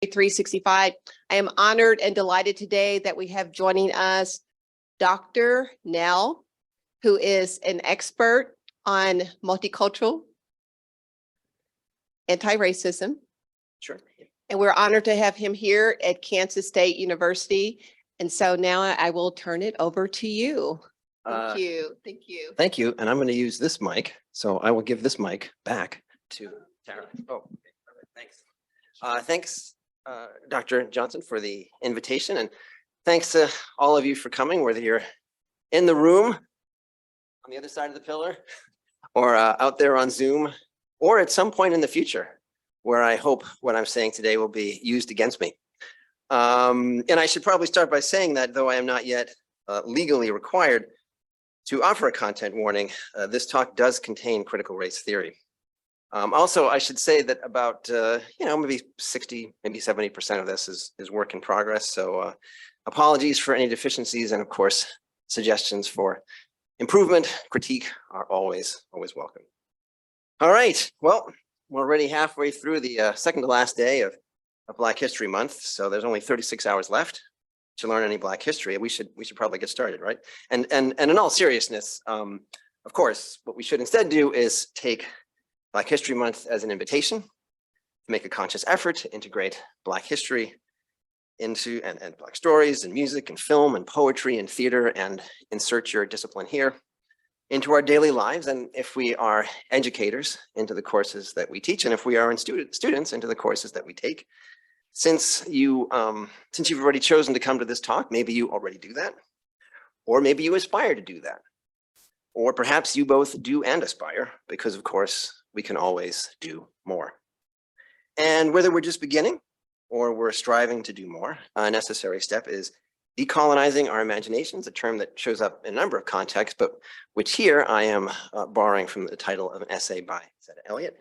365. I am honored and delighted today that we have joining us Dr. Nell, who is an expert on multicultural, anti-racism. Sure. And we're honored to have him here at Kansas State University. And so now I will turn it over to you. Thank you. Thank you. Thank you. And I'm going to use this mic. So I will give this mic back to Tara. Oh, okay. Thanks. Thanks, Dr. Johnson, for the invitation. And thanks to all of you for coming, whether you're in the room on the other side of the pillar or out there on Zoom, or at some point in the future, where I hope what I'm saying today will be used against me. And I should probably start by saying that though I am not yet legally required to offer a content warning, this talk does contain critical race theory. Also, I should say that about, maybe 60, maybe 70% of this is work in progress. So apologies for any deficiencies, and of course, suggestions for improvement, critique are always welcome. All right, well, we're already halfway through the second to last day of Black History Month. So there's only 36 hours left to learn any Black history. We should probably get started, right? And in all seriousness, of course, what we should instead do is take Black History Month as an invitation to make a conscious effort to integrate Black history into and Black stories and music and film and poetry and theater, and insert your discipline here into our daily lives. And if we are educators, into the courses that we teach, and if we are students, into the courses that we take. Since you've already chosen to come to this talk, maybe you already do that, or maybe you aspire to do that, or perhaps you both do and aspire, because of course we can always do more. And whether we're just beginning or we're striving to do more, a necessary step is decolonizing our imaginations, a term that shows up in a number of contexts, but which here I am borrowing from the title of an essay by Zetta Elliott,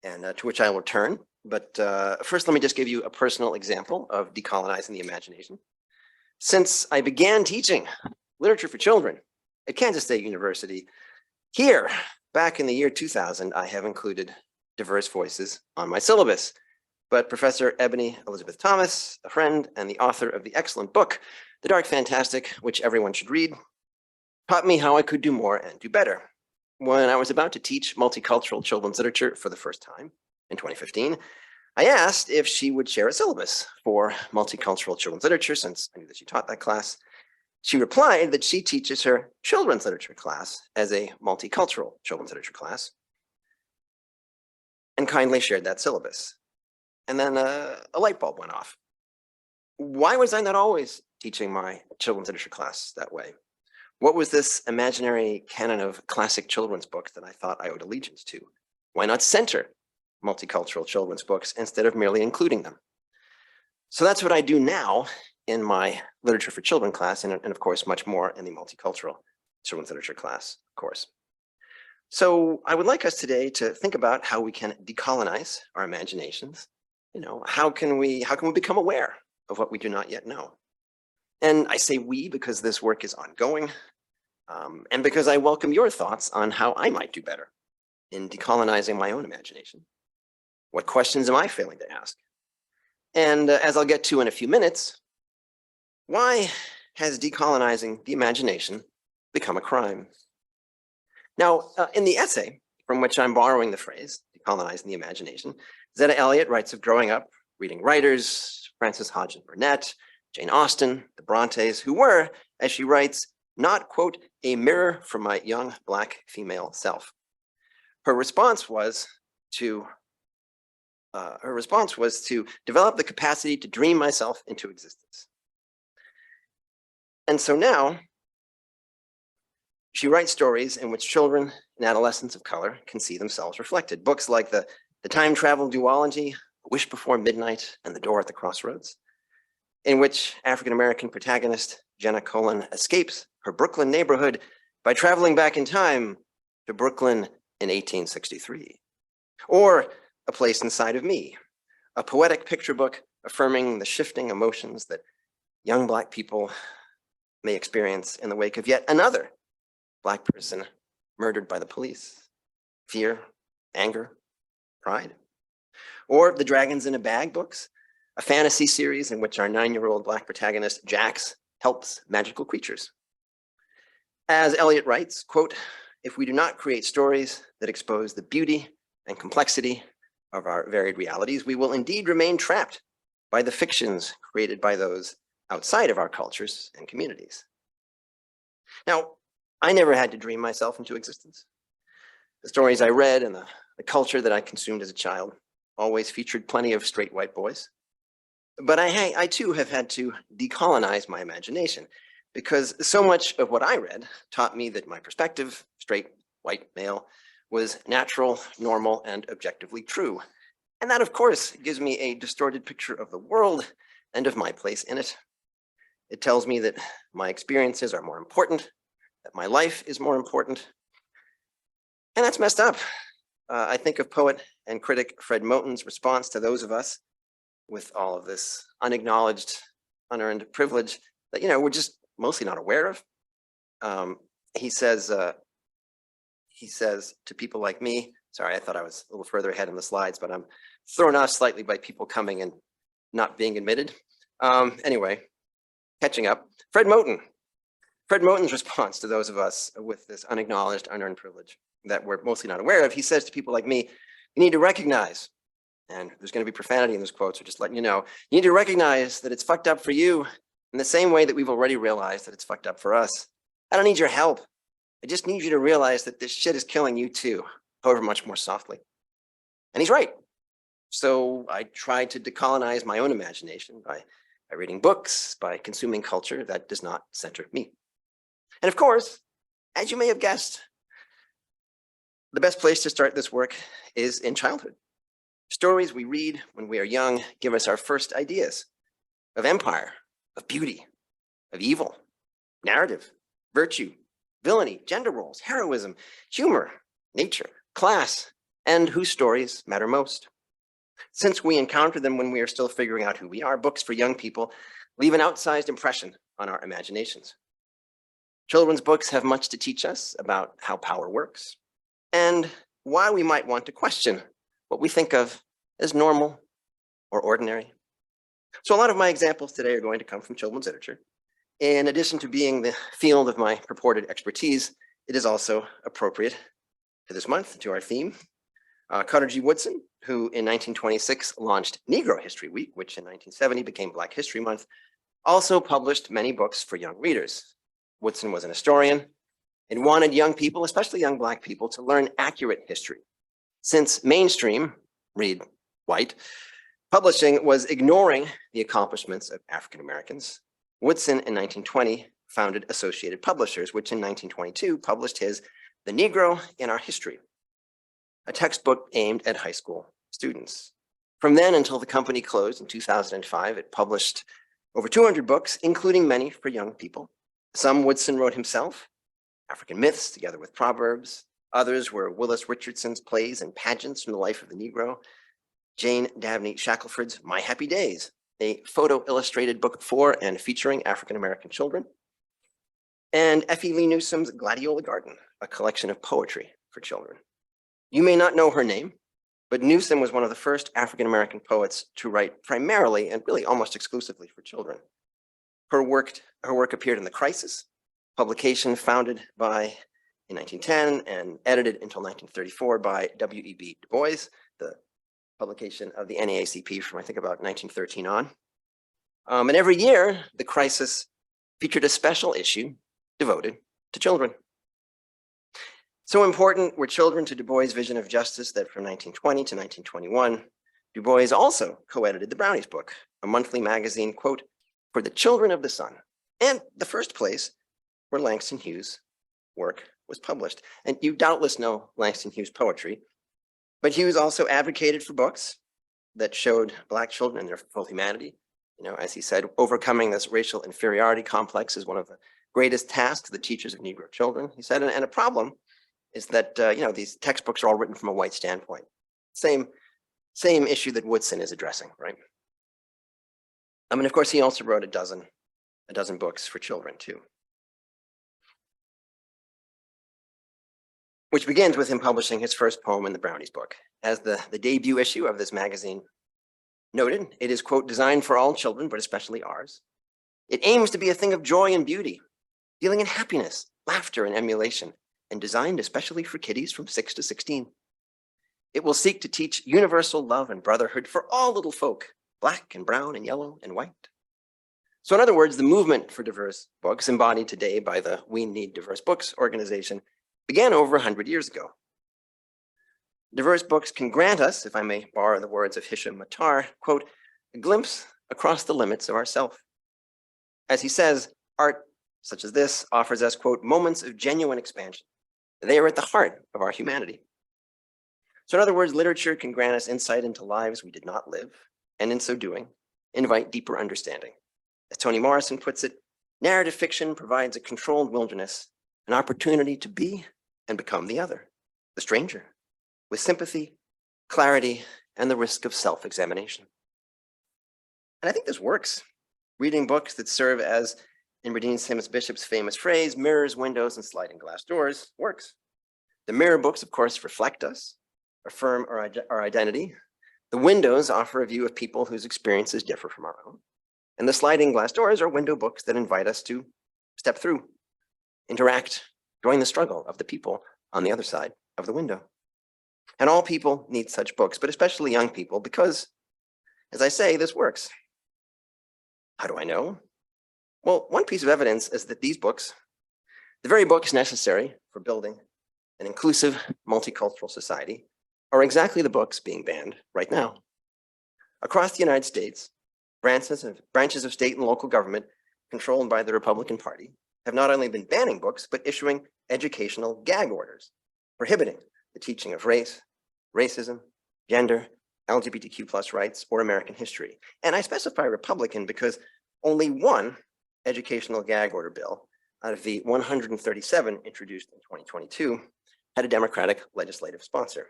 and to which I will return. But first, let me just give you a personal example of decolonizing the imagination. Since I began teaching literature for children at Kansas State University, here, back in the year 2000, I have included diverse voices on my syllabus. But Professor Ebony Elizabeth Thomas, a friend and the author of the excellent book, The Dark Fantastic, which everyone should read, taught me how I could do more and do better. When I was about to teach multicultural children's literature for the first time in 2015, I asked if she would share a syllabus for multicultural children's literature, since I knew that she taught that class. She replied that she teaches her children's literature class as a multicultural children's literature class, and kindly shared that syllabus. And then a light bulb went off. Why was I not always teaching my children's literature class that way? What was this imaginary canon of classic children's books that I thought I owed allegiance to? Why not center multicultural children's books instead of merely including them? So that's what I do now in my literature for children class, and of course, much more in the multicultural children's literature class, of course. So I would like us today to think about how we can decolonize our imaginations. How can we become aware of what we do not yet know? And I say we because this work is ongoing, and because I welcome your thoughts on how I might do better in decolonizing my own imagination. What questions am I failing to ask? And as I'll get to in a few minutes, why has decolonizing the imagination become a crime? Now, in the essay from which I'm borrowing the phrase, decolonizing the imagination, Zetta Elliott writes of growing up reading writers, Frances Hodgson Burnett, Jane Austen, the Brontes, who were, as she writes, not, quote, a mirror for my young Black female self. Her response was to develop the capacity to dream myself into existence. And so now, she writes stories in which children and adolescents of color can see themselves reflected. Books like the time travel duology, Wish Before Midnight, and The Door at the Crossroads, in which African-American protagonist Jenna Colan escapes her Brooklyn neighborhood by traveling back in time to Brooklyn in 1863. Or A Place Inside of Me, a poetic picture book affirming the shifting emotions that young Black people may experience in the wake of yet another Black person murdered by the police. Fear, anger, pride. Or the Dragons in a Bag books, a fantasy series in which our 9-year-old Black protagonist, Jax, helps magical creatures. As Eliot writes, quote, "If we do not create stories that expose the beauty and complexity of our varied realities, we will indeed remain trapped by the fictions created by those outside of our cultures and communities." Now, I never had to dream myself into existence. The stories I read and the culture that I consumed as a child always featured plenty of straight white boys. But I too have had to decolonize my imagination, because so much of what I read taught me that my perspective, straight white male, was natural, normal, and objectively true. And that, of course, gives me a distorted picture of the world and of my place in it. It tells me that my experiences are more important, that my life is more important. And that's messed up. I think of poet and critic Fred Moten's response to those of us with all of this unacknowledged, unearned privilege that, we're just mostly not aware of. He says to people like me, sorry, I thought I was a little further ahead in the slides, but I'm thrown off slightly by people coming and not being admitted. Anyway, catching up. Fred Moten's response to those of us with this unacknowledged, unearned privilege that we're mostly not aware of, he says to people like me, you need to recognize, and there's going to be profanity in those quotes, so just letting you know, you need to recognize that it's fucked up for you in the same way that we've already realized that it's fucked up for us. I don't need your help. I just need you to realize that this shit is killing you too, however much more softly. And he's right. So I tried to decolonize my own imagination by reading books, by consuming culture that does not center me. And of course, as you may have guessed, the best place to start this work is in childhood. Stories we read when we are young give us our first ideas of empire, of beauty, of evil, narrative, virtue, villainy, gender roles, heroism, humor, nature, class, and whose stories matter most. Since we encounter them when we are still figuring out who we are, books for young people leave an outsized impression on our imaginations. Children's books have much to teach us about how power works and why we might want to question what we think of as normal or ordinary. So a lot of my examples today are going to come from children's literature. In addition to being the field of my purported expertise, it is also appropriate to this month, to our theme. Carter G. Woodson, who in 1926 launched Negro History Week, which in 1970 became Black History Month, also published many books for young readers. Woodson was an historian and wanted young people, especially young Black people, to learn accurate history. Since mainstream, read white, publishing was ignoring the accomplishments of African Americans, Woodson in 1920 founded Associated Publishers, which in 1922 published his The Negro in Our History, a textbook aimed at high school students. From then until the company closed in 2005, it published over 200 books, including many for young people. Some Woodson wrote himself, African myths together with proverbs. Others were Willis Richardson's plays and pageants from the life of the Negro. Jane Dabney Shackelford's My Happy Days, a photo-illustrated book for and featuring African-American children. And Effie Lee Newsom's Gladiola Garden, a collection of poetry for children. You may not know her name, but Newsom was one of the first African-American poets to write primarily and really almost exclusively for children. Her work appeared in The Crisis, publication founded by in 1910 and edited until 1934 by W.E.B. Du Bois, the publication of the NAACP from I think about 1913 on. And every year, The Crisis featured a special issue devoted to children. So important were children to Du Bois' vision of justice that from 1920 to 1921, Du Bois also co-edited the Brownies book, a monthly magazine, quote, for the children of the sun, and the first place where Langston Hughes' work was published. And you doubtless know Langston Hughes' poetry, but Hughes also advocated for books that showed Black children in their full humanity. As he said, overcoming this racial inferiority complex is one of the greatest tasks of the teachers of Negro children, he said, and a problem is that, these textbooks are all written from a white standpoint. Same issue that Woodson is addressing, right? And of course, he also wrote a dozen books for children too. Which begins with him publishing his first poem in the Brownies book. As the debut issue of this magazine noted, it is, quote, designed for all children, but especially ours. It aims to be a thing of joy and beauty, dealing in happiness, laughter, and emulation, and designed especially for kiddies from 6 to 16. It will seek to teach universal love and brotherhood for all little folk, black and brown and yellow and white. So in other words, the movement for diverse books, embodied today by the We Need Diverse Books organization, began over 100 years ago. Diverse books can grant us, if I may borrow the words of Hisham Matar, quote, a glimpse across the limits of ourself. As he says, art such as this offers us, quote, moments of genuine expansion. They are at the heart of our humanity. So in other words, literature can grant us insight into lives we did not live, and in so doing, invite deeper understanding. As Toni Morrison puts it, narrative fiction provides a controlled wilderness, an opportunity to be and become the other, the stranger, with sympathy, clarity, and the risk of self-examination. And I think this works. Reading books that serve as, in Radine Sims Bishop's famous phrase, mirrors, windows, and sliding glass doors, works. The mirror books, of course, reflect us, affirm our identity. The windows offer a view of people whose experiences differ from our own. And the sliding glass doors are window books that invite us to step through, interact, join the struggle of the people on the other side of the window. And all people need such books, but especially young people, because, as I say, this works. How do I know? Well, one piece of evidence is that these books, the very books necessary for building an inclusive, multicultural society, are exactly the books being banned right now. Across the United States, branches of state and local government controlled by the Republican Party have not only been banning books, but issuing educational gag orders, prohibiting the teaching of race, racism, gender, LGBTQ+ rights, or American history. And I specify Republican because only one educational gag order bill out of the 137 introduced in 2022 had a Democratic legislative sponsor.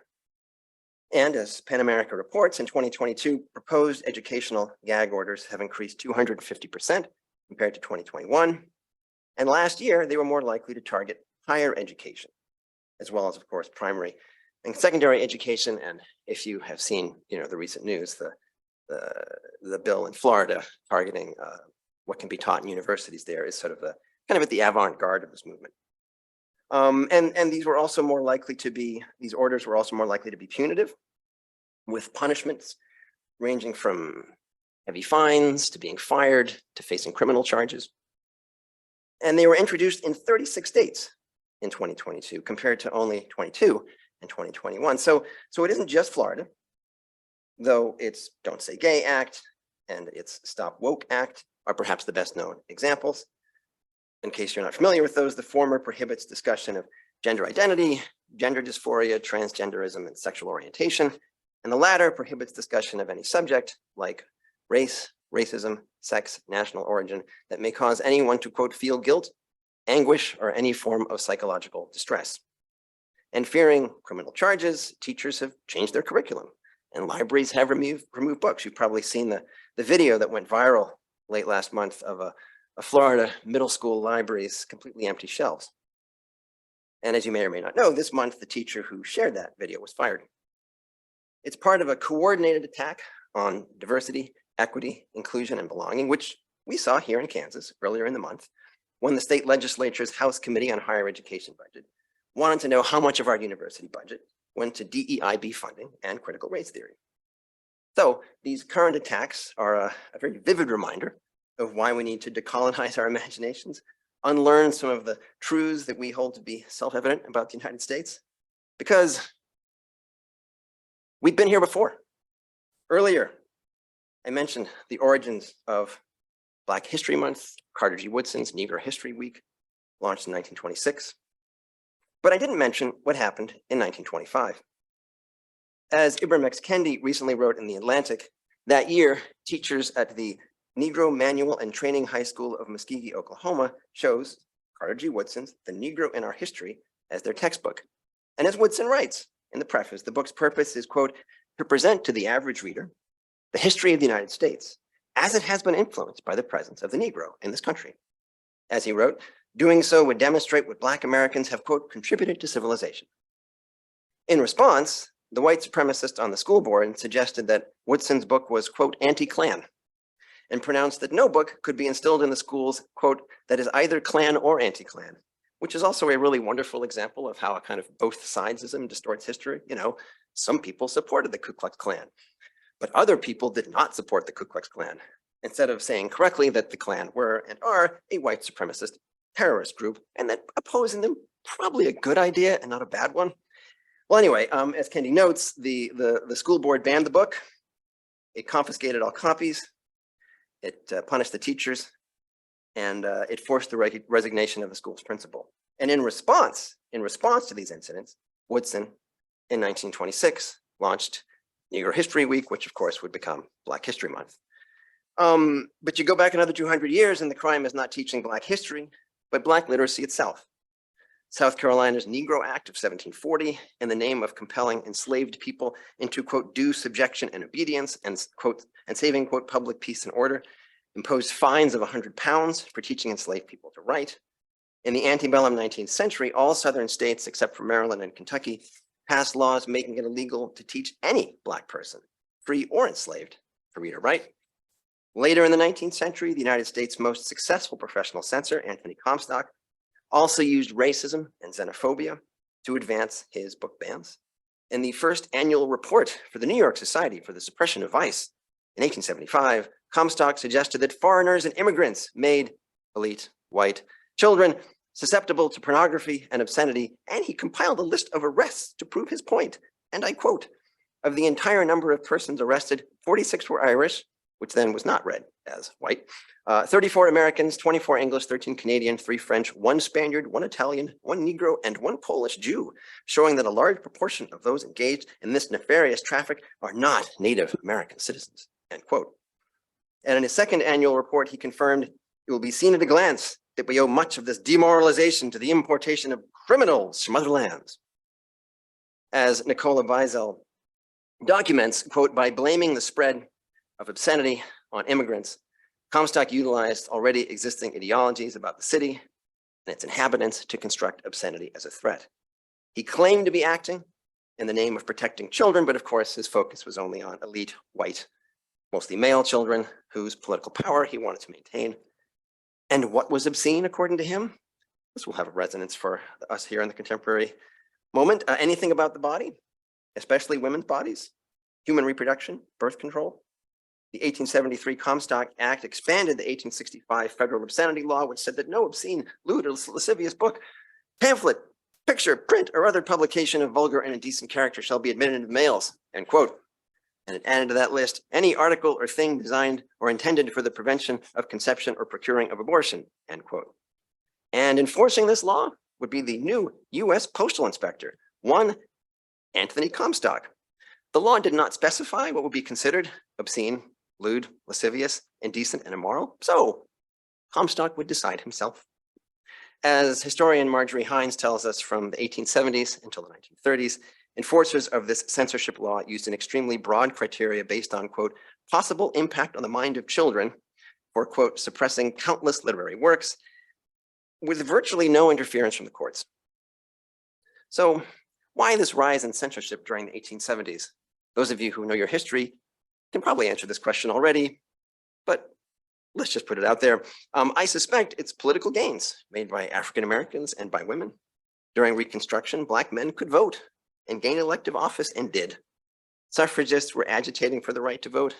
And as PEN America reports, in 2022, proposed educational gag orders have increased 250% compared to 2021. And last year, they were more likely to target higher education, as well as, of course, primary and secondary education. And if you have seen, the recent news, the bill in Florida targeting what can be taught in universities there is sort of kind of at the avant-garde of this movement. And these were also more likely to be, these orders were also more likely to be punitive, with punishments ranging from heavy fines to being fired to facing criminal charges. And they were introduced in 36 states in 2022 compared to only 22 in 2021. So it isn't just Florida, though its Don't Say Gay Act and its Stop Woke Act are perhaps the best known examples. In case you're not familiar with those, the former prohibits discussion of gender identity, gender dysphoria, transgenderism, and sexual orientation. And the latter prohibits discussion of any subject like race, racism, sex, national origin that may cause anyone to, quote, feel guilt, anguish, or any form of psychological distress. And fearing criminal charges, teachers have changed their curriculum and libraries have removed books. You've probably seen the video that went viral late last month of a Florida middle school library's completely empty shelves. And as you may or may not know, this month, the teacher who shared that video was fired. It's part of a coordinated attack on diversity, equity, inclusion, and belonging, which we saw here in Kansas earlier in the month, when the state legislature's House Committee on Higher Education budget wanted to know how much of our university budget went to DEIB funding and critical race theory. So these current attacks are a very vivid reminder of why we need to decolonize our imaginations, unlearn some of the truths that we hold to be self-evident about the United States, because we've been here before. Earlier, I mentioned the origins of Black History Month, Carter G. Woodson's Negro History Week, launched in 1926. But I didn't mention what happened in 1925. As Ibram X. Kendi recently wrote in The Atlantic, that year, teachers at the Negro Manual and Training High School of Muskogee, Oklahoma, chose Carter G. Woodson's The Negro in Our History as their textbook. And as Woodson writes in the preface, the book's purpose is, quote, to present to the average reader the history of the United States as it has been influenced by the presence of the Negro in this country. As he wrote, doing so would demonstrate what Black Americans have, quote, contributed to civilization. In response, the white supremacist on the school board suggested that Woodson's book was, quote, anti-Klan, and pronounced that no book could be instilled in the schools, quote, that is either Klan or anti-Klan, which is also a really wonderful example of how a kind of both sidesism distorts history. You know, some people supported the Ku Klux Klan, but other people did not support the Ku Klux Klan, instead of saying correctly that the Klan were and are a white supremacist terrorist group, and that opposing them probably a good idea and not a bad one. Well, anyway, as Kendi notes, the school board banned the book. It confiscated all copies. It punished the teachers, and it forced the resignation of the school's principal. And in response to these incidents, Woodson in 1926 launched Negro History Week, which of course would become Black History Month. But you go back another 200 years and the crime is not teaching Black history, but Black literacy itself. South Carolina's Negro Act of 1740, in the name of compelling enslaved people into, quote, due subjection and obedience and, quote, and saving, quote, public peace and order, imposed fines of £100 for teaching enslaved people to write. In the antebellum 19th century, all Southern states, except for Maryland and Kentucky, passed laws making it illegal to teach any Black person, free or enslaved, to read or write. Later in the 19th century, the United States' most successful professional censor, Anthony Comstock, also used racism and xenophobia to advance his book bans. In the first annual report for the New York Society for the Suppression of Vice in 1875, Comstock suggested that foreigners and immigrants made elite white children susceptible to pornography and obscenity, and he compiled a list of arrests to prove his point. And I quote, of the entire number of persons arrested, 46 were Irish, which then was not read as white, 34 Americans, 24 English, 13 Canadian, 3 French, 1 Spaniard, 1 Italian, 1 Negro, and 1 Polish Jew, showing that a large proportion of those engaged in this nefarious traffic are not Native American citizens, end quote. And in his second annual report, he confirmed, it will be seen at a glance that we owe much of this demoralization to the importation of criminals from other lands. As Nicola Beisel documents, quote, by blaming the spread of obscenity on immigrants, Comstock utilized already existing ideologies about the city and its inhabitants to construct obscenity as a threat. He claimed to be acting in the name of protecting children, but of course his focus was only on elite, white, mostly male children whose political power he wanted to maintain. And what was obscene according to him? This will have a resonance for us here in the contemporary moment. Anything about the body, especially women's bodies, human reproduction, birth control. The 1873 Comstock Act expanded the 1865 federal obscenity law, which said that no obscene, lewd, or lascivious book, pamphlet, picture, print, or other publication of vulgar and indecent character shall be admitted to males, end quote. And it added to that list any article or thing designed or intended for the prevention of conception or procuring of abortion, end quote. And enforcing this law would be the new US Postal Inspector, one Anthony Comstock. The law did not specify what would be considered obscene, lewd, lascivious, indecent, and immoral, so Comstock would decide himself. As historian Marjorie Hines tells us, from the 1870s until the 1930s, enforcers of this censorship law used an extremely broad criteria based on, quote, possible impact on the mind of children for, quote, suppressing countless literary works with virtually no interference from the courts. So why this rise in censorship during the 1870s? Those of you who know your history can probably answer this question already, but let's just put it out there. I suspect it's political gains made by African Americans and by women. During Reconstruction, Black men could vote and gain elective office, and did. Suffragists were agitating for the right to vote,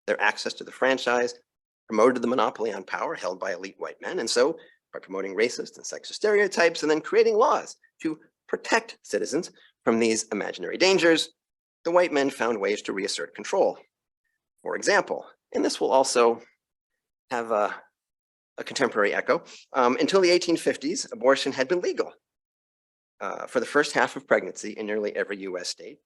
their access to the franchise, promoted the monopoly on power held by elite white men, and so by promoting racist and sexist stereotypes and then creating laws to protect citizens from these imaginary dangers, the white men found ways to reassert control. For example, and this will also have a contemporary echo, until the 1850s, abortion had been legal for the first half of pregnancy in nearly every US state.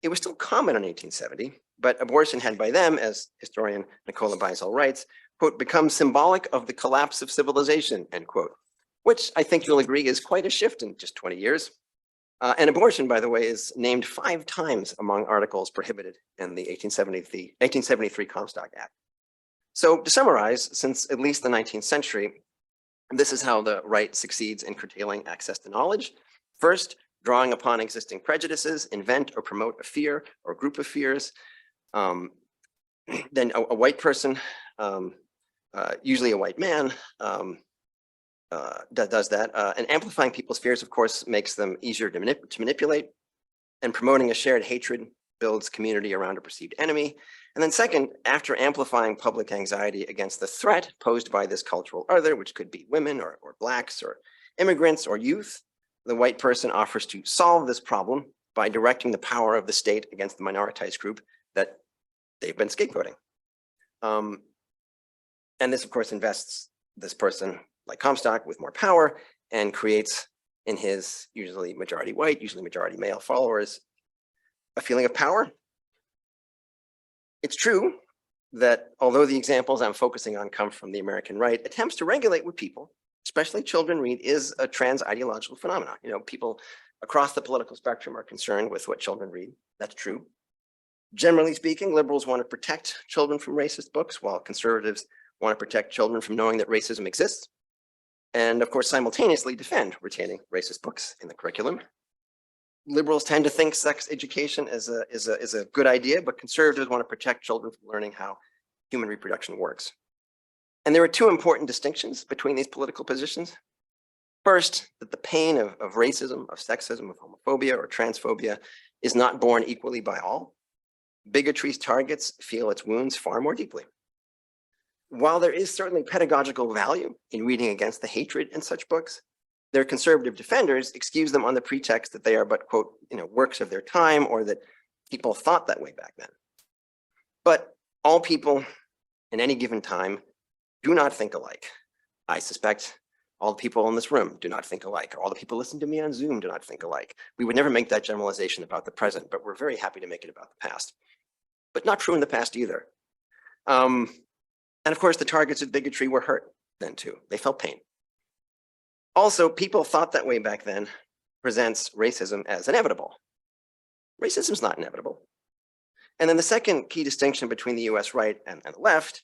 It was still common in 1870, but abortion had by them, as historian Nicola Beisel writes, quote, become symbolic of the collapse of civilization, end quote, which I think you'll agree is quite a shift in just 20 years. And abortion, by the way, is named 5 times among articles prohibited in the 1873 Comstock Act. So to summarize, since at least the 19th century, this is how the right succeeds in curtailing access to knowledge. First, drawing upon existing prejudices, invent or promote a fear or group of fears. Then a white person, usually a white man, does that. And amplifying people's fears, of course, makes them easier to manipulate. And promoting a shared hatred builds community around a perceived enemy. And then second, after amplifying public anxiety against the threat posed by this cultural other, which could be women or Blacks or immigrants or youth, the white person offers to solve this problem by directing the power of the state against the minoritized group that they've been scapegoating. And this, of course, invests this person like Comstock with more power and creates in his usually majority white, usually majority male followers a feeling of power. It's true that although the examples I'm focusing on come from the American right, attempts to regulate what people, especially children, read is a trans ideological phenomenon. You know, people across the political spectrum are concerned with what children read. That's true. Generally speaking, liberals want to protect children from racist books, while conservatives want to protect children from knowing that racism exists. And of course, simultaneously defend retaining racist books in the curriculum. Liberals tend to think sex education is a good idea, but conservatives want to protect children from learning how human reproduction works. And there are two important distinctions between these political positions. First, that the pain of racism, of sexism, of homophobia or transphobia is not borne equally by all. Bigotry's targets feel its wounds far more deeply. While there is certainly pedagogical value in reading against the hatred in such books, their conservative defenders excuse them on the pretext that they are but, quote, works of their time, or that people thought that way back then. But all people in any given time do not think alike. I suspect all the people in this room do not think alike. All the people listening to me on Zoom do not think alike. We would never make that generalization about the present, but we're very happy to make it about the past. But not true in the past either. And of course, the targets of bigotry were hurt then too. They felt pain. Also, people thought that way back then presents racism as inevitable. Racism is not inevitable. And then the second key distinction between the US right and the left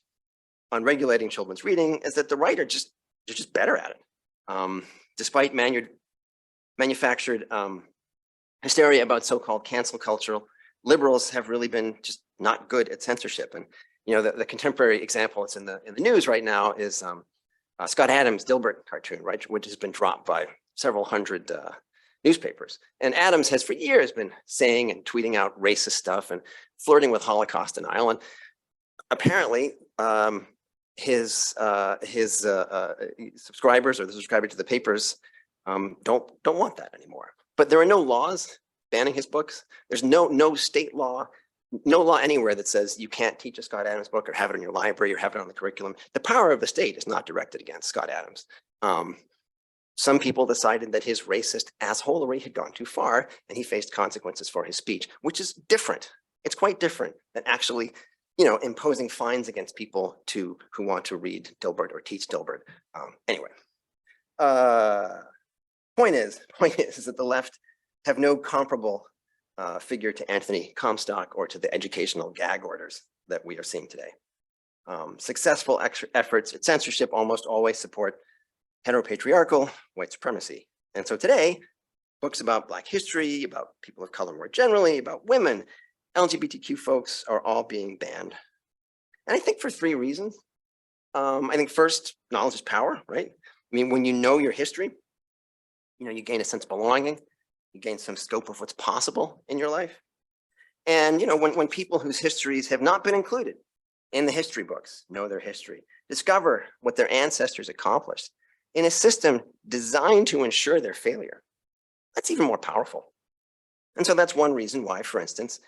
on regulating children's reading is that the right are just better at it. Despite manufactured hysteria about so-called cancel culture, liberals have really been just not good at censorship. And the contemporary example that's in the news right now is Scott Adams' Dilbert cartoon, right, which has been dropped by several hundred newspapers. And Adams has for years been saying and tweeting out racist stuff and flirting with Holocaust denial. And apparently, his subscribers, or the subscribers to the papers, don't want that anymore. But there are no laws banning his books. There's no state law. No law anywhere that says you can't teach a Scott Adams book or have it in your library or have it on the curriculum. The power of the state is not directed against Scott Adams. Some people decided that his racist assholery had gone too far and he faced consequences for his speech, which is different. It's quite different than actually, imposing fines against people who want to read Dilbert or teach Dilbert. Anyway, point is that the left have no comparable figure to Anthony Comstock or to the educational gag orders that we are seeing today. Successful efforts at censorship almost always support heteropatriarchal white supremacy. And so today, books about Black history, about people of color more generally, about women, LGBTQ folks are all being banned. And I think for three reasons. I think first, knowledge is power, right? I mean, when you know your history, you gain a sense of belonging. You gain some scope of what's possible in your life. And when people whose histories have not been included in the history books know their history, discover what their ancestors accomplished in a system designed to ensure their failure, that's even more powerful. And so that's one reason why, for instance,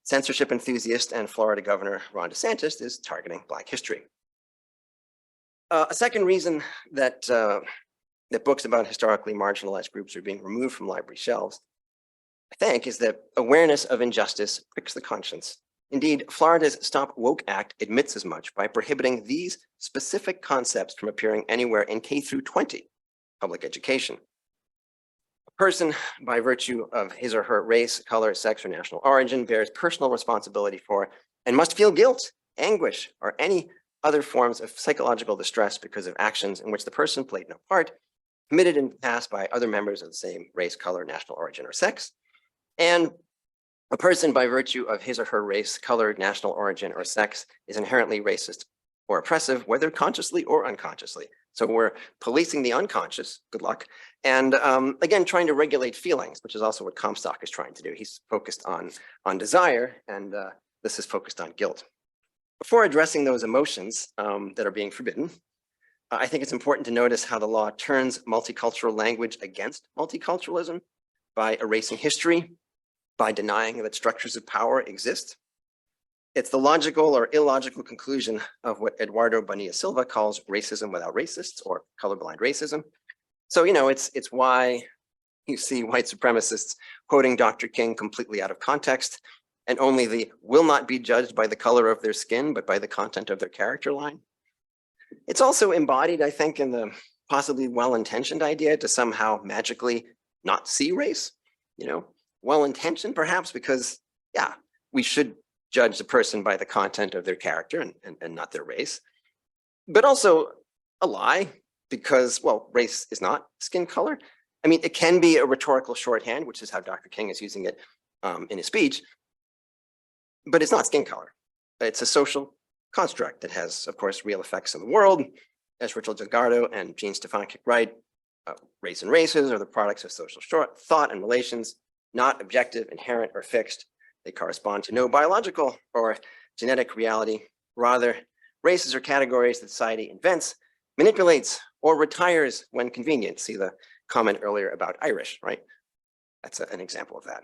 censorship enthusiast and Florida Governor Ron DeSantis is targeting Black history. A second reason that books about historically marginalized groups are being removed from library shelves, I think, is that awareness of injustice pricks the conscience. Indeed, Florida's Stop Woke Act admits as much by prohibiting these specific concepts from appearing anywhere in K through 20 public education. A person, by virtue of his or her race, color, sex, or national origin, bears personal responsibility for and must feel guilt, anguish, or any other forms of psychological distress because of actions in which the person played no part, committed in the past by other members of the same race, color, national origin, or sex. And a person by virtue of his or her race, color, national origin, or sex is inherently racist or oppressive, whether consciously or unconsciously. So we're policing the unconscious, good luck, and again, trying to regulate feelings, which is also what Comstock is trying to do. He's focused on desire, and this is focused on guilt. Before addressing those emotions that are being forbidden, I think it's important to notice how the law turns multicultural language against multiculturalism by erasing history, by denying that structures of power exist. It's the logical or illogical conclusion of what Eduardo Bonilla Silva calls racism without racists, or colorblind racism. So, it's why you see white supremacists quoting Dr. King completely out of context, and only the will not be judged by the color of their skin, but by the content of their character line. It's also embodied, I think, in the possibly well-intentioned idea to somehow magically not see race. Well-intentioned perhaps because, yeah, we should judge the person by the content of their character and not their race. But also a lie because, well, race is not skin color. I mean, it can be a rhetorical shorthand, which is how Dr. King is using it in his speech, but it's not skin color. It's a social construct that has, of course, real effects in the world. As Richard Delgado and Jean Stefanik write, race and races are the products of social thought and relations, not objective, inherent, or fixed. They correspond to no biological or genetic reality. Rather, races are categories that society invents, manipulates, or retires when convenient. See the comment earlier about Irish, right? That's an example of that.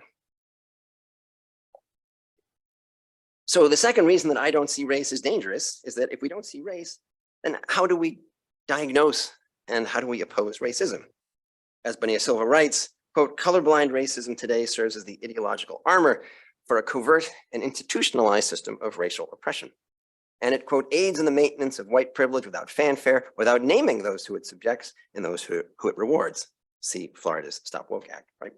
So the second reason that I don't see race as dangerous is that if we don't see race, then how do we diagnose and how do we oppose racism? As Bonilla Silva writes, quote, colorblind racism today serves as the ideological armor for a covert and institutionalized system of racial oppression. And it, quote, aids in the maintenance of white privilege without fanfare, without naming those who it subjects and those who it rewards. See Florida's Stop Woke Act, right?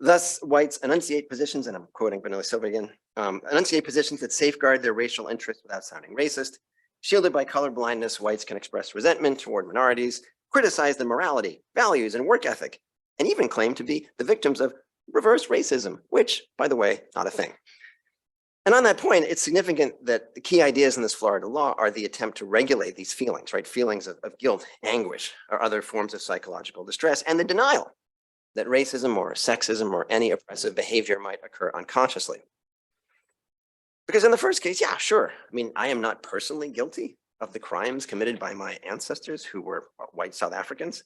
Thus, whites enunciate positions, and I'm quoting Bonilla Silva again, enunciate positions that safeguard their racial interests without sounding racist. Shielded by colorblindness, whites can express resentment toward minorities, criticize their morality, values, and work ethic, and even claim to be the victims of reverse racism, which, by the way, not a thing. And on that point, it's significant that the key ideas in this Florida law are the attempt to regulate these feelings, right? Feelings of guilt, anguish, or other forms of psychological distress, and the denial that racism or sexism or any oppressive behavior might occur unconsciously. Because in the first case, yeah, sure. I mean, I am not personally guilty of the crimes committed by my ancestors who were white South Africans,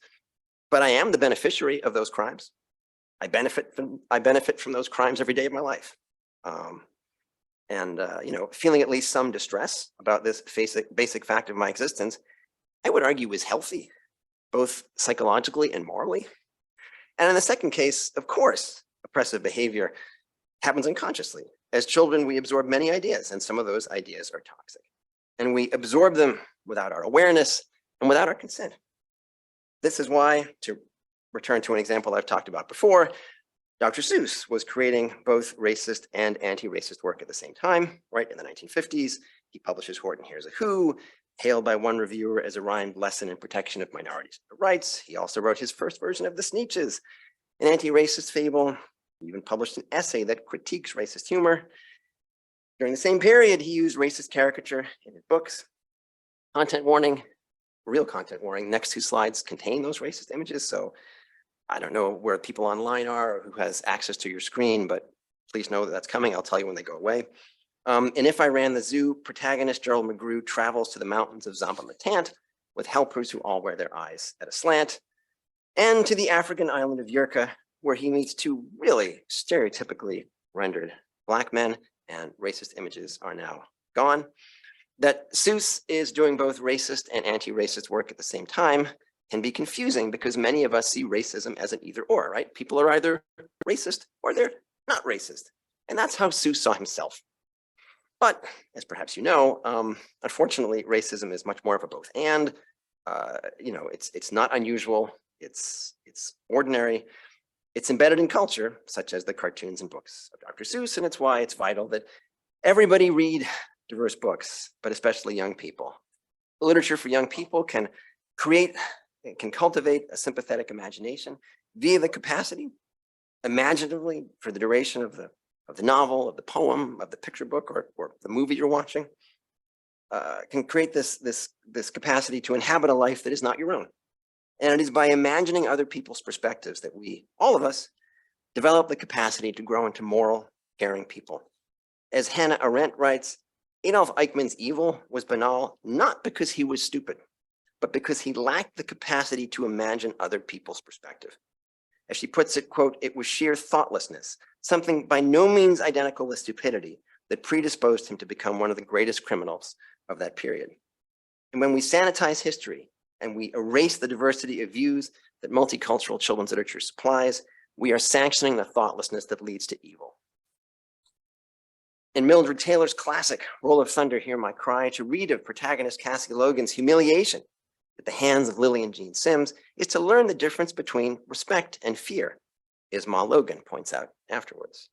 but I am the beneficiary of those crimes. I benefit from those crimes every day of my life. Feeling at least some distress about this basic fact of my existence, I would argue is healthy, both psychologically and morally. And in the second case, of course, oppressive behavior happens unconsciously. As children, we absorb many ideas, and some of those ideas are toxic. And we absorb them without our awareness and without our consent. This is why, to return to an example I've talked about before, Dr. Seuss was creating both racist and anti-racist work at the same time, right? In the 1950s, he publishes Horton Hears a Who, hailed by one reviewer as a rhymed lesson in protection of minorities' rights. He also wrote his first version of The Sneetches, an anti-racist fable. He even published an essay that critiques racist humor. During the same period, he used racist caricature in his books. Content warning, real content warning, next two slides contain those racist images. So I don't know where people online are or who has access to your screen, but please know that that's coming. I'll tell you when they go away. And If I Ran the Zoo, protagonist Gerald McGrew travels to the mountains of Zomba-Matant with helpers who all wear their eyes at a slant, and to the African island of Yurka, where he meets two really stereotypically rendered Black men, and racist images are now gone. That Seuss is doing both racist and anti-racist work at the same time can be confusing because many of us see racism as an either or, right? People are either racist or they're not racist. And that's how Seuss saw himself. But as perhaps you know, unfortunately, racism is much more of a both and. It's not unusual. It's ordinary. It's embedded in culture, such as the cartoons and books of Dr. Seuss, and it's why it's vital that everybody read diverse books, but especially young people. Literature for young people can create it can cultivate a sympathetic imagination via the capacity, imaginatively, for the duration of the novel, of the poem, of the picture book, or the movie you're watching, can create this capacity to inhabit a life that is not your own. And it is by imagining other people's perspectives that we, all of us, develop the capacity to grow into moral, caring people. As Hannah Arendt writes, Adolf Eichmann's evil was banal not because he was stupid, but because he lacked the capacity to imagine other people's perspective. As she puts it, quote, it was sheer thoughtlessness, something by no means identical with stupidity, that predisposed him to become one of the greatest criminals of that period. And when we sanitize history and we erase the diversity of views that multicultural children's literature supplies, we are sanctioning the thoughtlessness that leads to evil. In Mildred Taylor's classic, Roll of Thunder, Hear My Cry, to read of protagonist Cassie Logan's humiliation at the hands of Lily and Jean Sims is to learn the difference between respect and fear, as Ma Logan points out afterwards.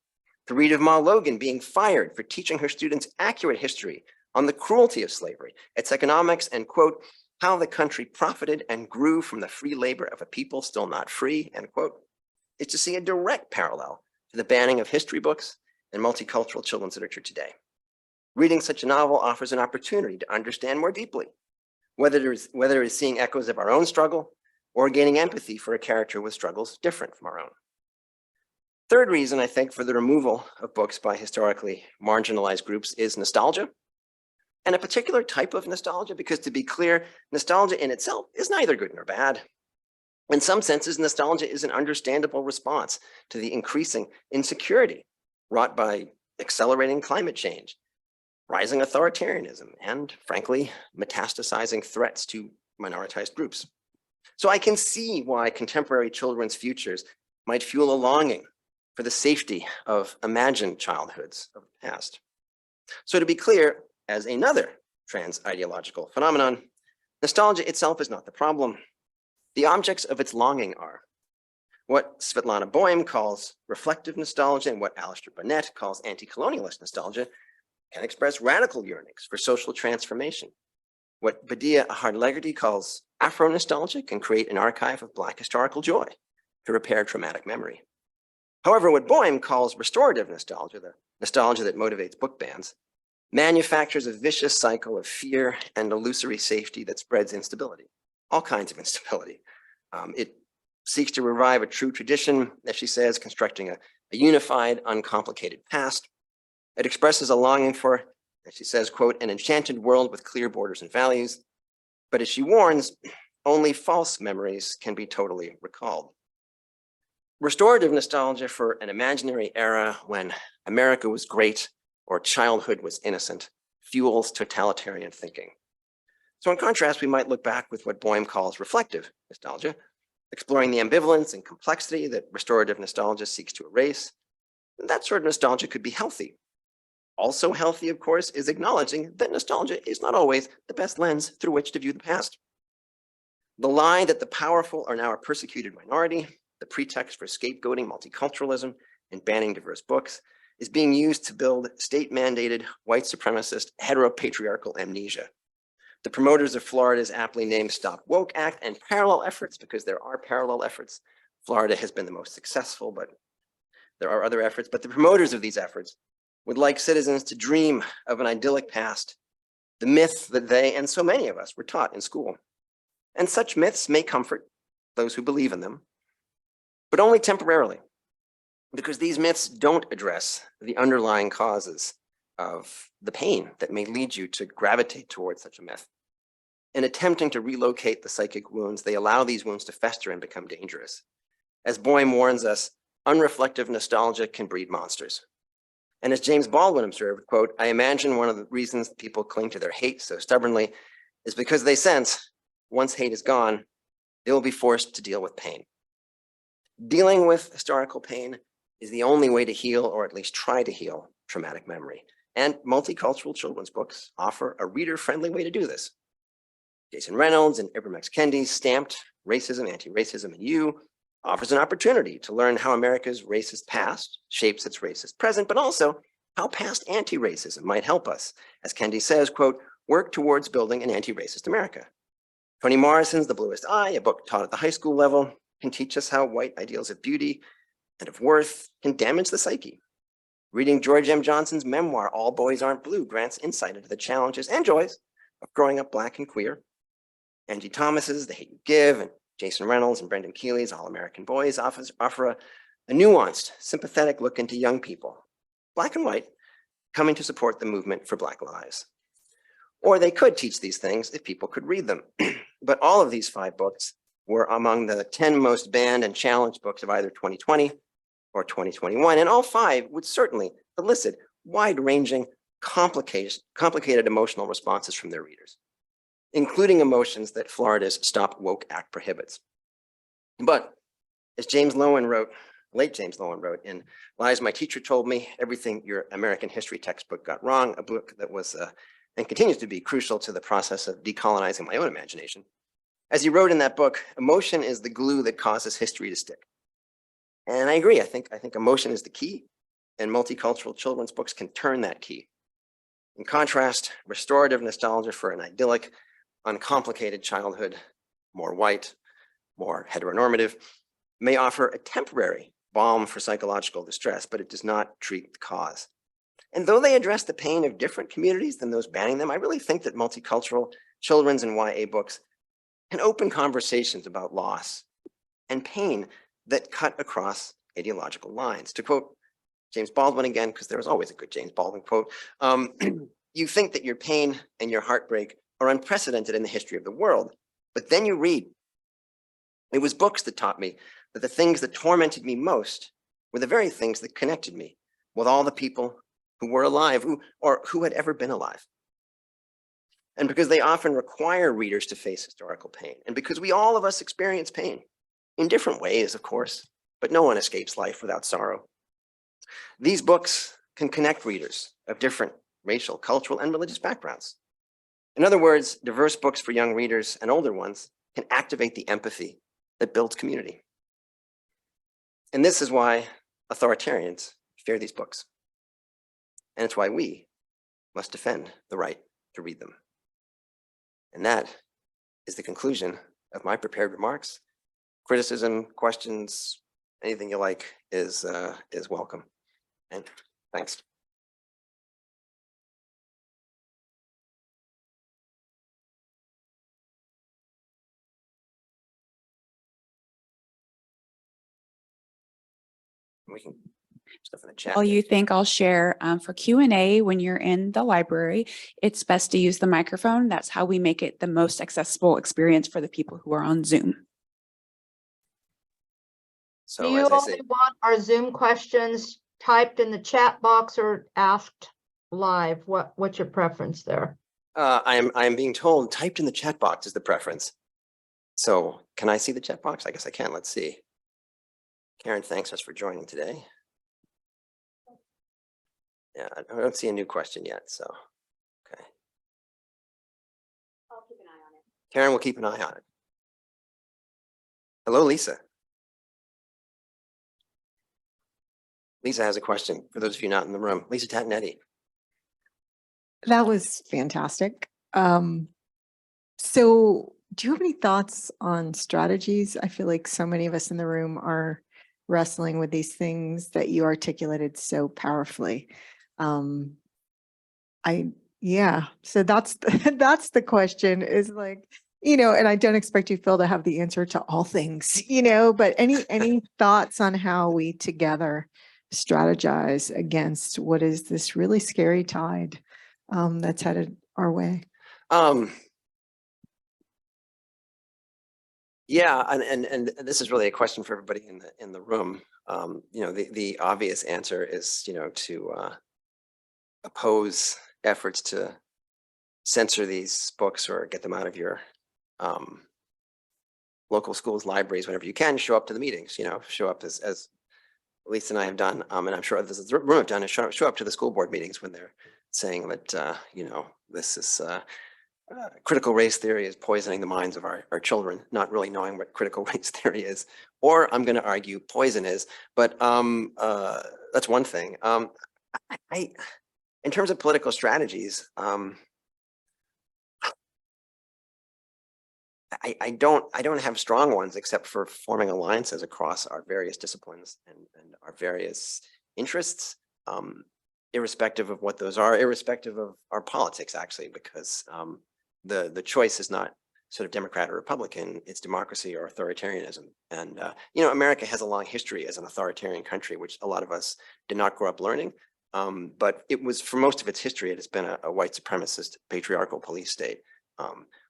To read of Ma Logan being fired for teaching her students accurate history on the cruelty of slavery, its economics, and, quote, how the country profited and grew from the free labor of a people still not free, end quote, is to see a direct parallel to the banning of history books and multicultural children's literature today. Reading such a novel offers an opportunity to understand more deeply, whether it is seeing echoes of our own struggle or gaining empathy for a character with struggles different from our own. Third reason, I think, for the removal of books by historically marginalized groups is nostalgia, and a particular type of nostalgia, because to be clear, nostalgia in itself is neither good nor bad. In some senses, nostalgia is an understandable response to the increasing insecurity wrought by accelerating climate change, rising authoritarianism, and frankly, metastasizing threats to minoritized groups. So I can see why contemporary children's futures might fuel a longing for the safety of imagined childhoods of the past. So to be clear, as another trans-ideological phenomenon, nostalgia itself is not the problem. The objects of its longing are. What Svetlana Boym calls reflective nostalgia and what Alistair Burnett calls anti-colonialist nostalgia can express radical yearnings for social transformation. What Badia Ahad-Legerty calls Afro-nostalgia can create an archive of Black historical joy to repair traumatic memory. However, what Boym calls restorative nostalgia, the nostalgia that motivates book bans, manufactures a vicious cycle of fear and illusory safety that spreads instability, all kinds of instability. It seeks to revive a true tradition, as she says, constructing a unified, uncomplicated past. It expresses a longing for, as she says, quote, an enchanted world with clear borders and values. But as she warns, only false memories can be totally recalled. Restorative nostalgia for an imaginary era when America was great or childhood was innocent fuels totalitarian thinking. So in contrast, we might look back with what Boym calls reflective nostalgia, exploring the ambivalence and complexity that restorative nostalgia seeks to erase. And that sort of nostalgia could be healthy. Also healthy, of course, is acknowledging that nostalgia is not always the best lens through which to view the past. The lie that the powerful are now a persecuted minority, the pretext for scapegoating multiculturalism and banning diverse books, is being used to build state-mandated, white supremacist, heteropatriarchal amnesia. The promoters of Florida's aptly named Stop Woke Act and parallel efforts, because there are parallel efforts. Florida has been the most successful, but there are other efforts. But the promoters of these efforts would like citizens to dream of an idyllic past, the myth that they and so many of us were taught in school. And such myths may comfort those who believe in them, but only temporarily, because these myths don't address the underlying causes of the pain that may lead you to gravitate towards such a myth. In attempting to relocate the psychic wounds, they allow these wounds to fester and become dangerous. As Boym warns us, unreflective nostalgia can breed monsters. And as James Baldwin observed, quote, I imagine one of the reasons people cling to their hate so stubbornly is because they sense once hate is gone, they will be forced to deal with pain. Dealing with historical pain is the only way to heal, or at least try to heal, traumatic memory. And multicultural children's books offer a reader-friendly way to do this. Jason Reynolds and Ibram X. Kendi's stamped Racism, Anti-Racism, and You offers an opportunity to learn how America's racist past shapes its racist present, but also how past anti-racism might help us, as Kendi says, quote, work towards building an anti-racist America. Toni Morrison's The Bluest Eye, a book taught at the high school level, can teach us how white ideals of beauty and of worth can damage the psyche. Reading George M. Johnson's memoir, All Boys Aren't Blue, grants insight into the challenges and joys of growing up Black and queer. Angie Thomas's The Hate You Give and Jason Reynolds and Brendan Keeley's All American Boys offer a nuanced, sympathetic look into young people, Black and white, coming to support the movement for Black lives. Or they could teach these things if people could read them. But all of these 5 books were among the 10 most banned and challenged books of either 2020 or 2021. And all 5 would certainly elicit wide-ranging, complicated emotional responses from their readers, including emotions that Florida's Stop Woke Act prohibits. But as James Lowen wrote, late James Lowen wrote in Lies My Teacher Told Me, Everything Your American History Textbook Got Wrong, a book that was and continues to be crucial to the process of decolonizing my own imagination. As he wrote in that book, emotion is the glue that causes history to stick. And I agree, I think emotion is the key, and multicultural children's books can turn that key. In contrast, restorative nostalgia for an idyllic, uncomplicated childhood, more white, more heteronormative, may offer a temporary balm for psychological distress, but it does not treat the cause. And though they address the pain of different communities than those banning them, I really think that multicultural children's and YA books can open conversations about loss and pain that cut across ideological lines. To quote James Baldwin again, because there was always a good James Baldwin quote, you think that your pain and your heartbreak are unprecedented in the history of the world, but then you read. It was books that taught me that the things that tormented me most were the very things that connected me with all the people who were alive or who had ever been alive. And because they often require readers to face historical pain, and because all of us experience pain in different ways, of course, but no one escapes life without sorrow. These books can connect readers of different racial, cultural, and religious backgrounds. In other words, diverse books for young readers and older ones can activate the empathy that builds community. And this is why authoritarians fear these books. And it's why we must defend the right to read them. And that is the conclusion of my prepared remarks. Criticism, questions, anything you like is welcome. And thanks. We can stuff in the chat. While you think I'll share for Q&A when you're in the library, it's best to use the microphone. That's how we make it the most accessible experience for the people who are on Zoom. So Do you only want our Zoom questions typed in the chat box or asked live? What's your preference there? I am being told typed in the chat box is the preference. So can I see the chat box? I guess I can. Let's see. Karen thanks us for joining today. Yeah, I don't see a new question yet, so, okay. I'll keep an eye on it. Karen will keep an eye on it. Hello, Lisa. Lisa has a question for those of you not in the room. Lisa Tatanetti. That was fantastic. So do you have any thoughts on strategies? I feel like so many of us in the room are wrestling with these things that you articulated so powerfully. Yeah, so that's the question is like, and I don't expect you, Phil, to have the answer to all things, but any thoughts on how we together strategize against what is this really scary tide that's headed our way? Yeah, and this is really a question for everybody in the room. The obvious answer is, to oppose efforts to censor these books or get them out of your local schools, libraries, whenever you can. Show up to the meetings. Show up as Lisa and I have done, and I'm sure others in the room have done, is show up to the school board meetings when they're saying that this is critical race theory is poisoning the minds of our children, not really knowing what critical race theory is, or I'm going to argue poison is. But that's one thing. In terms of political strategies, I don't have strong ones except for forming alliances across our various disciplines and our various interests, irrespective of what those are, irrespective of our politics, actually, because the choice is not sort of Democrat or Republican, it's democracy or authoritarianism. And, you know, America has a long history as an authoritarian country, which a lot of us did not grow up learning. But it was, for most of its history, it has been a white supremacist patriarchal police state,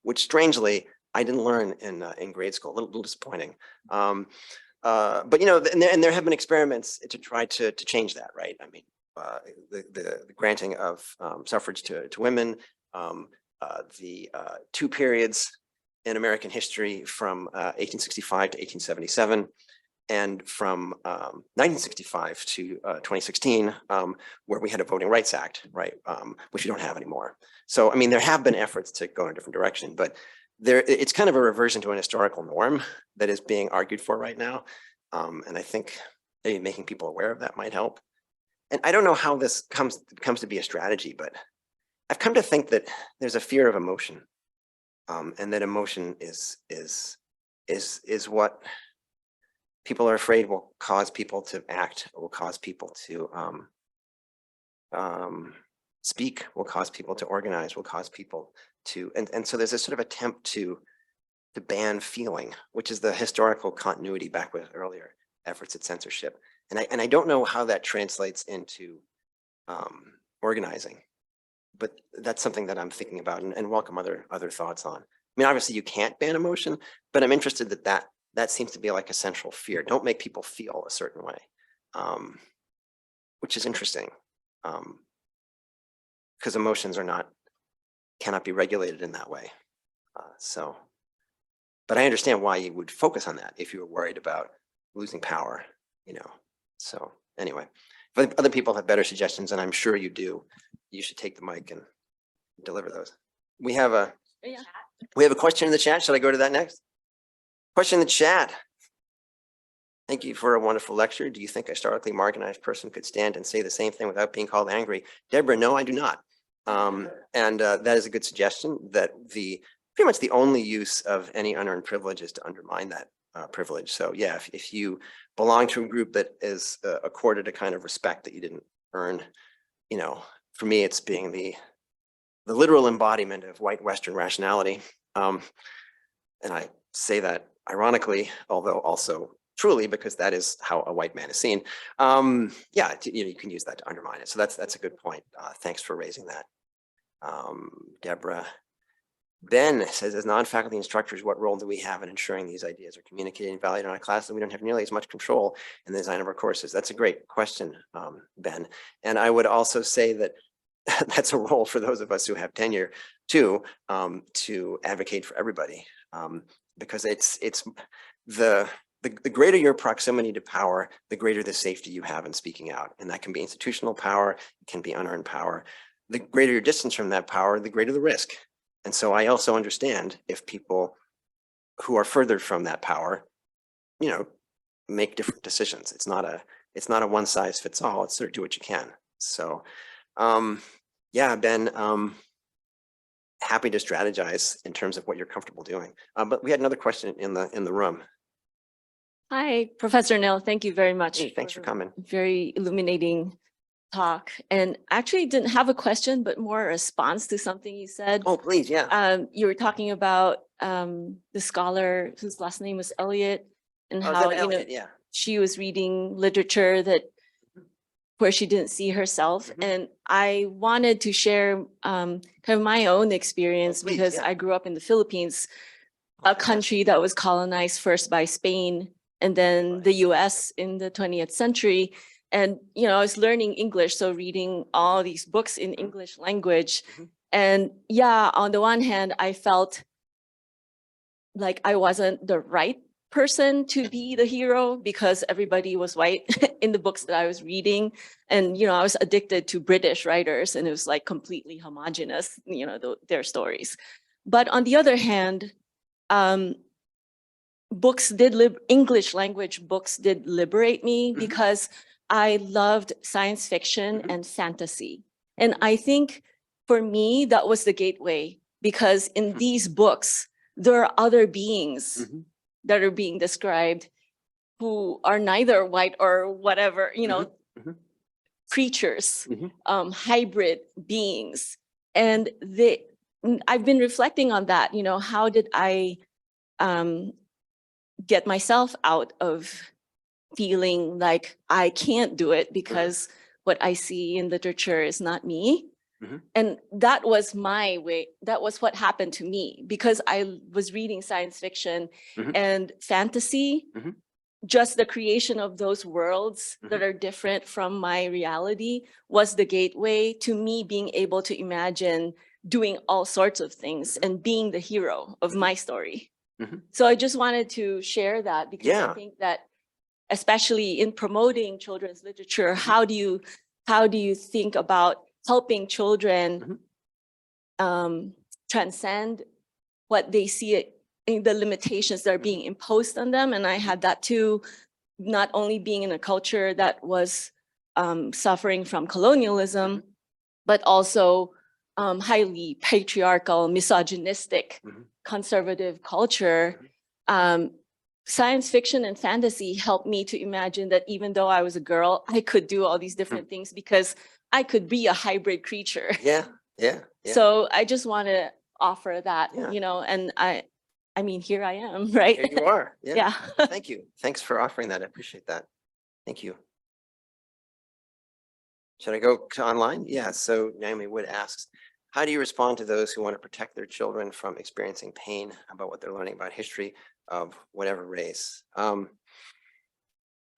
which strangely, I didn't learn in grade school, a little disappointing. But, you know, and there have been experiments to try to change that, right? I mean, the granting of suffrage to women, the two periods in American history from 1865 to 1877, and from 1965 to 2016, where we had a Voting Rights Act, right, which we don't have anymore. So, I mean, there have been efforts to go in a different direction, but it's kind of a reversion to an historical norm that is being argued for right now. And I think maybe making people aware of that might help. And I don't know how this comes to be a strategy, but I've come to think that there's a fear of emotion, and that emotion is what people are afraid will cause people to act, will cause people to speak, will cause people to organize, will cause people to, and so there's a sort of attempt to ban feeling, which is the historical continuity back with earlier efforts at censorship. And I don't know how that translates into organizing, but that's something that I'm thinking about and welcome other thoughts on. I mean, obviously you can't ban emotion, but I'm interested that seems to be like a central fear. Don't make people feel a certain way, which is interesting, because emotions cannot be regulated in that way. But I understand why you would focus on that if you were worried about losing power, you know. So anyway, if other people have better suggestions, and I'm sure you do, you should take the mic and deliver those. We have a question in the chat. Should I go to that next? Question in the chat. Thank you for a wonderful lecture. Do you think a historically marginalized person could stand and say the same thing without being called angry? Deborah, no, I do not. That is a good suggestion, that pretty much the only use of any unearned privilege is to undermine that privilege. So yeah, if you belong to a group that is accorded a kind of respect that you didn't earn, you know, for me, it's being the literal embodiment of white Western rationality. And I say that ironically, although also truly, because that is how a white man is seen. Yeah, you can use that to undermine it. So that's a good point. Thanks for raising that. Deborah. Ben says, as non-faculty instructors, what role do we have in ensuring these ideas are communicated and valued in our classes? We don't have nearly as much control in the design of our courses. That's a great question, Ben. And I would also say that that's a role for those of us who have tenure too, to advocate for everybody, because it's the greater your proximity to power, the greater the safety you have in speaking out. And that can be institutional power, it can be unearned power. The greater your distance from that power, the greater the risk. And so I also understand if people who are further from that power, you know, make different decisions. It's not a one size fits all. It's sort of do what you can. So yeah, Ben, happy to strategize in terms of what you're comfortable doing. But we had another question in the room. Hi, Professor Nell. Thank you very much. Hey, thanks for coming. Very illuminating talk. And actually didn't have a question, but more a response to something you said. Oh, please, yeah. You were talking about the scholar whose last name was Eliot, and how, you know, yeah. she was reading literature where she didn't see herself. And I wanted to share kind of my own experience, please, because yeah. I grew up in the Philippines, a country that was colonized first by Spain and then the US in the 20th century. And, you know, I was learning English, so reading all these books in English language. And yeah, on the one hand, I felt like I wasn't the right person to be the hero because everybody was white in the books that I was reading. And, you know, I was addicted to British writers, and it was like completely homogenous, you know, their stories. But on the other hand, English language books did liberate me, because I loved science fiction and fantasy. And I think for me, that was the gateway, because in these books, there are other beings Mhm. that are being described who are neither white or whatever, Mhm. creatures, Mhm. hybrid beings. And I've been reflecting on that, how did I get myself out of feeling like I can't do it because what I see in literature is not me. Mhm. And that was my way. That was what happened to me because I was reading science fiction Mhm. and fantasy. Mhm. Just the creation of those worlds that Mhm. are different from my reality was the gateway to me being able to imagine doing all sorts of things Mhm. and being the hero of Mhm. my story. Mhm. So I just wanted to share that because I Yeah. think that especially in promoting children's literature, Mhm. how do you think about helping children transcend what they see in the limitations that are being imposed on them? And I had that too, not only being in a culture that was suffering from colonialism, but also highly patriarchal, misogynistic, Mhm. conservative culture. Science fiction and fantasy helped me to imagine that even though I was a girl, I could do all these different things because I could be a hybrid creature. Yeah. Yeah. Yeah. So I just want to offer that, Yeah. and I mean, here I am, right? Here you are. Yeah. Yeah. Thank you. Thanks for offering that. I appreciate that. Thank you. Should I go to online? Yeah. So Naomi Wood asks, how do you respond to those who want to protect their children from experiencing pain about what they're learning about history of whatever race?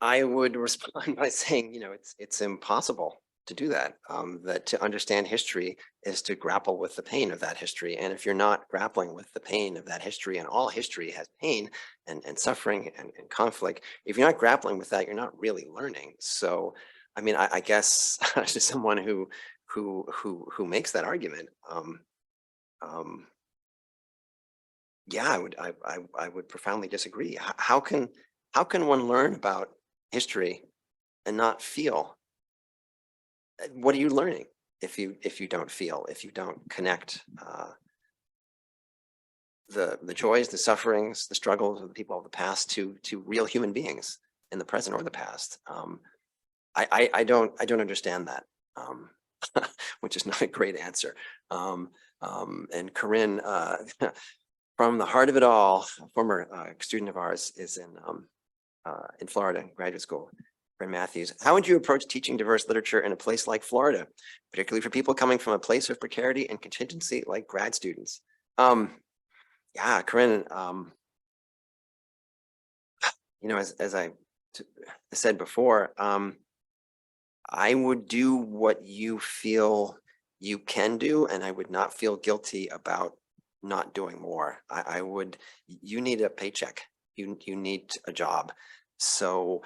I would respond by saying, it's impossible to do that. That to understand history is to grapple with the pain of that history. And if you're not grappling with the pain of that history, and all history has pain and suffering and conflict, if you're not grappling with that, you're not really learning. So, I mean, I guess to someone who makes that argument, yeah, I would profoundly disagree. How can one learn about history and not feel? What are you learning if you don't feel, if you don't connect the joys, the sufferings, the struggles of the people of the past to real human beings in the present or the past? I don't understand that, which is not a great answer. And Corinne, from the heart of it all, a former student of ours, is in Florida, graduate school. Corinne Matthews, how would you approach teaching diverse literature in a place like Florida, particularly for people coming from a place of precarity and contingency like grad students? Yeah, Corinne, as I said before, I would do what you feel you can do, and I would not feel guilty about not doing more. You need a paycheck. You need a job. So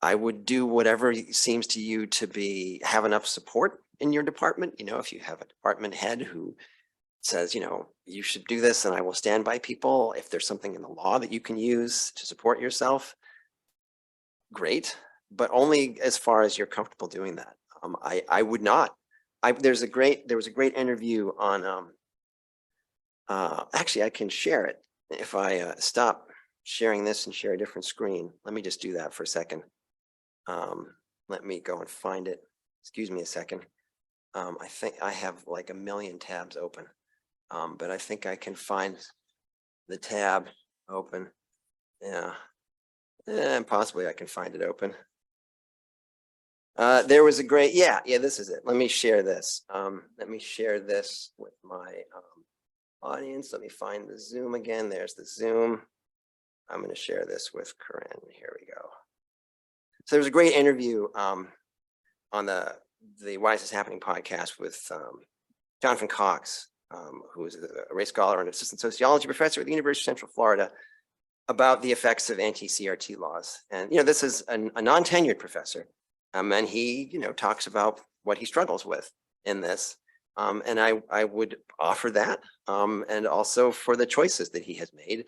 I would do whatever seems to you to have enough support in your department. If you have a department head who says, you should do this, and I will stand by people. If there's something in the law that you can use to support yourself, great, but only as far as you're comfortable doing that. I would not. There was a great interview on, actually I can share it if I stop sharing this and share a different screen. Let me just do that for a second. Let me go and find it. Excuse me a second. I think I have like a million tabs open, but I think I can find the tab open. Yeah, and possibly I can find it open. There was a great, yeah, this is it. Let me share this. Let me share this with my audience. Let me find the Zoom again. There's the Zoom. I'm going to share this with Corinne. Here we go. So there was a great interview on the Why Is This Happening podcast with Jonathan Cox, who is a race scholar and assistant sociology professor at the University of Central Florida, about the effects of anti-CRT laws. And, this is a non-tenured professor. And he, talks about what he struggles with in this. And I would offer that, and also for the choices that he has made,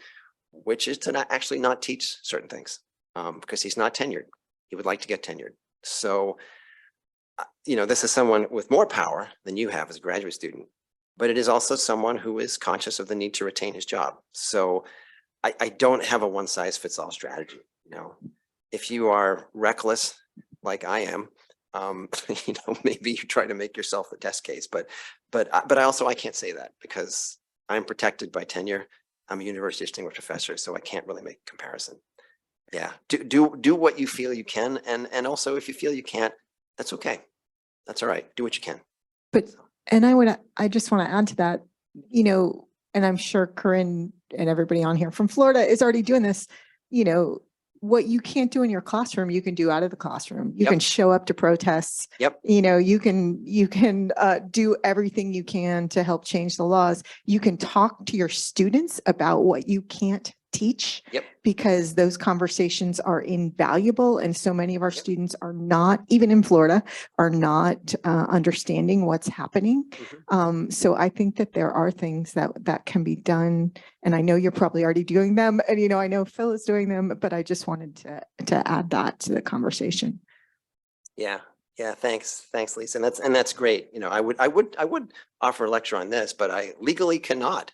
which is to not teach certain things, because he's not tenured. He would like to get tenured. So, this is someone with more power than you have as a graduate student, but it is also someone who is conscious of the need to retain his job. So I don't have a one size fits all strategy. You know, if you are reckless like I am, you know, maybe you try to make yourself the test case, but I can't say that because I'm protected by tenure. I'm a university distinguished professor, so I can't really make a comparison. Yeah, do what you feel you can, and also if you feel you can't, that's okay. That's all right. Do what you can. But, and I just want to add to that, you know, and I'm sure Corinne and everybody on here from Florida is already doing this, you know, what you can't do in your classroom, you can do out of the classroom. You Yep. can show up to protests. Yep. You know, you can do everything you can to help change the laws. You can talk to your students about what you can't teach. Yep. Because those conversations are invaluable. And so many of our Yep. students are not, even in Florida, are not understanding what's happening. Mhm. So I think that there are things that can be done. And I know you're probably already doing them. And, you know, I know Phil is doing them, but I just wanted to add that to the conversation. Yeah. Yeah. Thanks, Lisa. And that's great. You know, I would offer a lecture on this, but I legally cannot.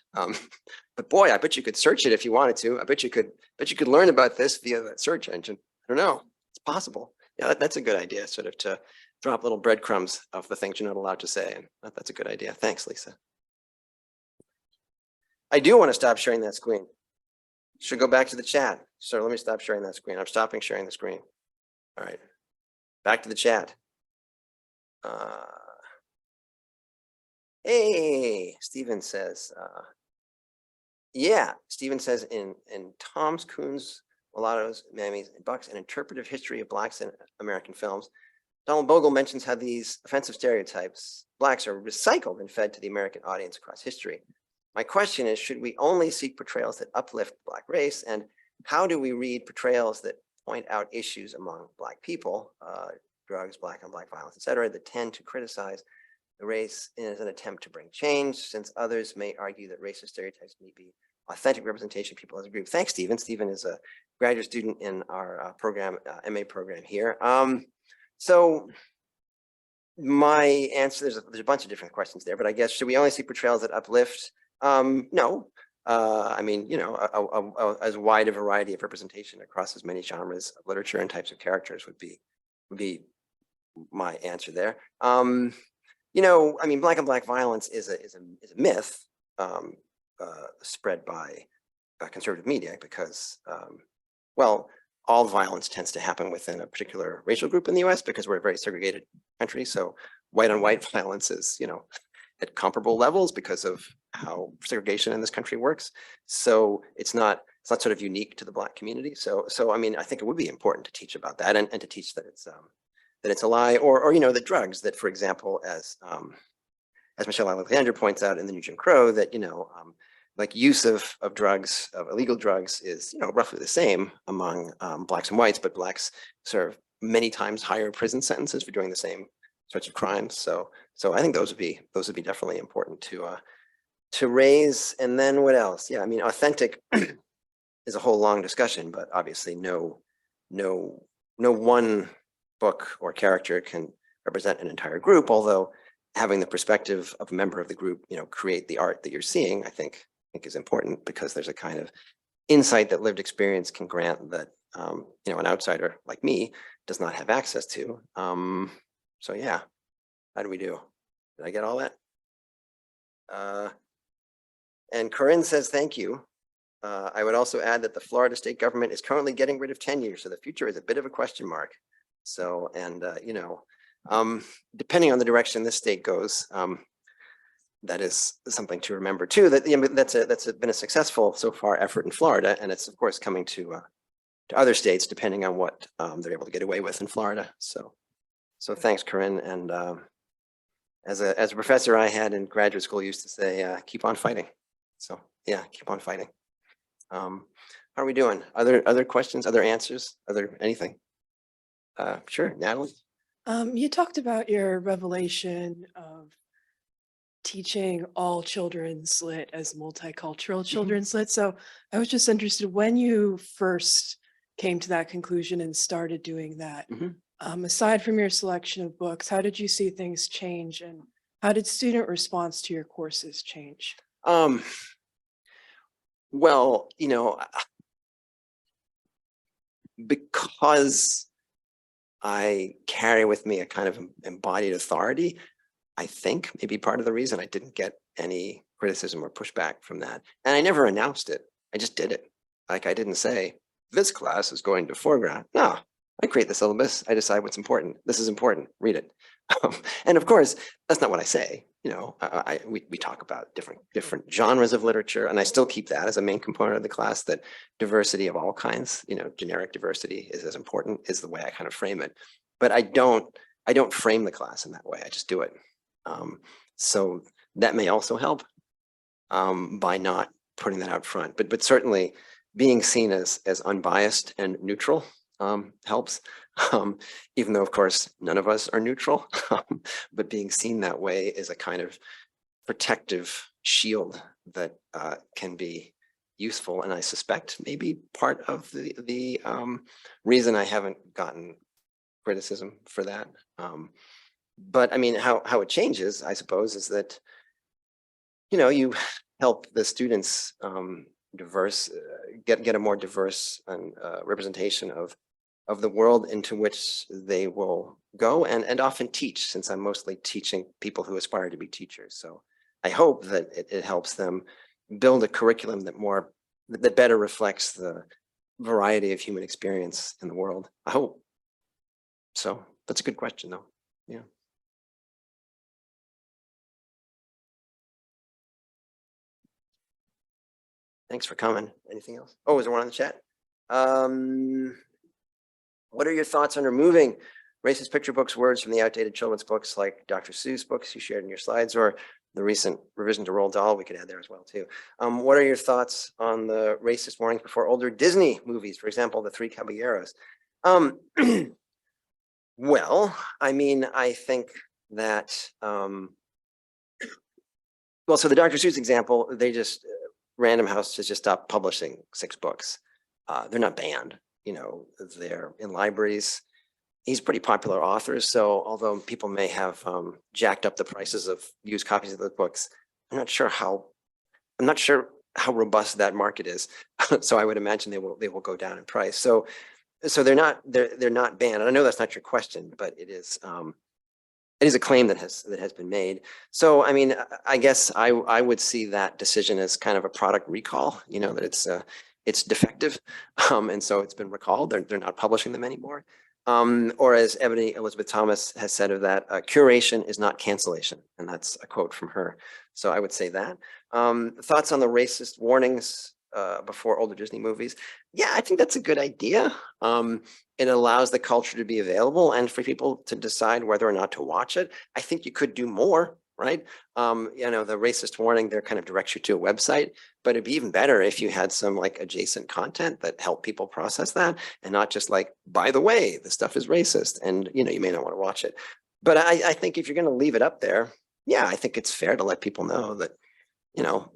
But boy, I bet you could search it if you wanted to. I bet you could learn about this via that search engine. I don't know. It's possible. Yeah, that's a good idea, sort of to drop little breadcrumbs of the things you're not allowed to say. And that's a good idea. Thanks, Lisa. I do want to stop sharing that screen. Should go back to the chat. So let me stop sharing that screen. I'm stopping sharing the screen. All right. Back to the chat. Hey, Stephen says, yeah, Stephen says in Tom's, Coons, Mulattoes, Mammies, and Bucks, an interpretive history of Blacks in American films, Donald Bogle mentions how these offensive stereotypes, Blacks, are recycled and fed to the American audience across history. My question is, should we only seek portrayals that uplift the Black race? And how do we read portrayals that point out issues among Black people, drugs, Black on Black violence, et cetera, that tend to criticize the race as an attempt to bring change, since others may argue that racist stereotypes may be authentic representation of people as a group? Thanks, Stephen. Stephen is a graduate student in our program, MA program here. So my answer, there's a bunch of different questions there, but I guess, should we only see portrayals that uplift? No. I mean, you know, as wide a variety of representation across as many genres of literature and types of characters would be my answer there. You know, I mean, Black on Black violence is a myth spread by conservative media because, well, all violence tends to happen within a particular racial group in the US because we're a very segregated country. So white on white violence is, you know, at comparable levels because of how segregation in this country works. So it's not sort of unique to the Black community. So I mean, I think it would be important to teach about that and to teach that it's a lie, or you know, the drugs that, for example, as Michelle Alexander points out in the New Jim Crow, that, you know, like use of drugs, of illegal drugs, is, you know, roughly the same among Blacks and whites, but Blacks serve many times higher prison sentences for doing the same sorts of crimes. So I think those would be definitely important to raise. And then what else? Yeah, I mean, authentic is a whole long discussion, but obviously no one book or character can represent an entire group, although having the perspective of a member of the group, you know, create the art that you're seeing, I think is important, because there's a kind of insight that lived experience can grant that, you know, an outsider like me does not have access to. So yeah, how do we do? Did I get all that? And Corinne says, thank you. I would also add that the Florida state government is currently getting rid of tenure, so the future is a bit of a question mark. So, and you know, depending on the direction this state goes, that is something to remember too. That, you know, that's been a successful so far effort in Florida, and it's of course coming to other states depending on what they're able to get away with in Florida. So thanks, Corinne. And as a professor I had in graduate school used to say, keep on fighting. So yeah, keep on fighting. How are we doing? Other questions? Other answers? Anything? Sure, Natalie. You talked about your revelation of teaching all children's lit as multicultural children's lit. So I was just interested, when you first came to that conclusion and started doing that, aside from your selection of books, how did you see things change, and How did student response to your courses change? Well, because I carry with me a kind of embodied authority, I think maybe part of the reason I didn't get any criticism or pushback from that. And I never announced it. I just did it. Like I didn't say, this class is going to foreground. No, I create the syllabus. I decide what's important. This is important. Read it. And of course, that's not what I say. We talk about different genres of literature, and I still keep that as a main component of the class, that diversity of all kinds, generic diversity is as important, is the way I kind of frame it. But I don't frame the class in that way. I just do it. So that may also help by not putting that out front. But certainly being seen as unbiased and neutral helps. Even though, of course, none of us are neutral, but being seen that way is a kind of protective shield that can be useful. And I suspect maybe part of the reason I haven't gotten criticism for that. But I mean, how it changes, I suppose, is that, you help the students get a more diverse and representation of the world into which they will go and often teach, since I'm mostly teaching people who aspire to be teachers. So I hope that it helps them build a curriculum that better reflects the variety of human experience in the world. I hope. So that's a good question though. Yeah. Thanks for coming. Anything else? Oh, is there one on the chat? What are your thoughts on removing racist picture books, words from the outdated children's books like Dr. Seuss books you shared in your slides, or the recent revision to Roald Dahl? We could add there as well too. What are your thoughts on the racist warnings before older Disney movies, for example, The Three Caballeros? Well, I mean, I think that, well, so the Dr. Seuss example, Random House has just stopped publishing 6 books. They're not banned, they're in libraries. He's a pretty popular author, so although people may have jacked up the prices of used copies of the books, I'm not sure how robust that market is. So I would imagine they will go down in price. So they're not banned. And I know that's not your question, but it is a claim that has been made. So I mean, I guess I would see that decision as kind of a product recall, that it's defective, and so it's been recalled. They're not publishing them anymore. Or as Ebony Elizabeth Thomas has said of that, curation is not cancellation, and that's a quote from her. So I would say that. Thoughts on the racist warnings before older Disney movies? Yeah, I think that's a good idea. It allows the culture to be available and for people to decide whether or not to watch it. I think you could do more, right? The racist warning there kind of directs you to a website, but it'd be even better if you had some like adjacent content that helped people process that, and not just like, by the way, this stuff is racist, and you may not want to watch it. But I think if you're going to leave it up there, yeah, I think it's fair to let people know that,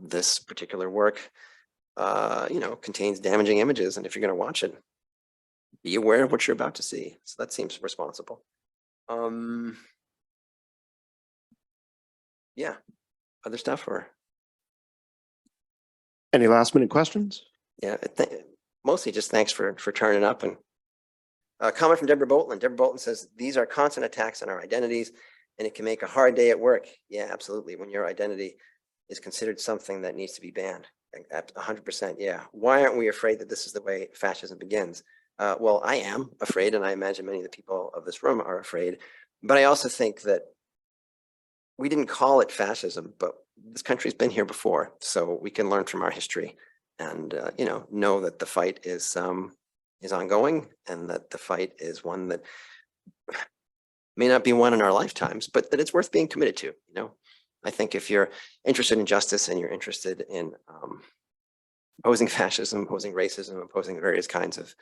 this particular work, contains damaging images, and if you're going to watch it, be aware of what you're about to see. So that seems responsible. Yeah, other stuff, or any last minute questions? yeah, mostly just thanks for turning up. And a comment from Deborah Bolton. Deborah Bolton says, these are constant attacks on our identities, and it can make a hard day at work. Yeah, absolutely. When your identity is considered something that needs to be banned. 100%. Yeah. Why aren't we afraid that this is the way fascism begins? Well, I am afraid, and I imagine many of the people of this room are afraid. But I also think that we didn't call it fascism, but this country's been here before, so we can learn from our history, and know that the fight is ongoing, and that the fight is one that may not be won in our lifetimes, but that it's worth being committed to. I think if you're interested in justice and you're interested in opposing fascism, opposing racism, opposing various kinds of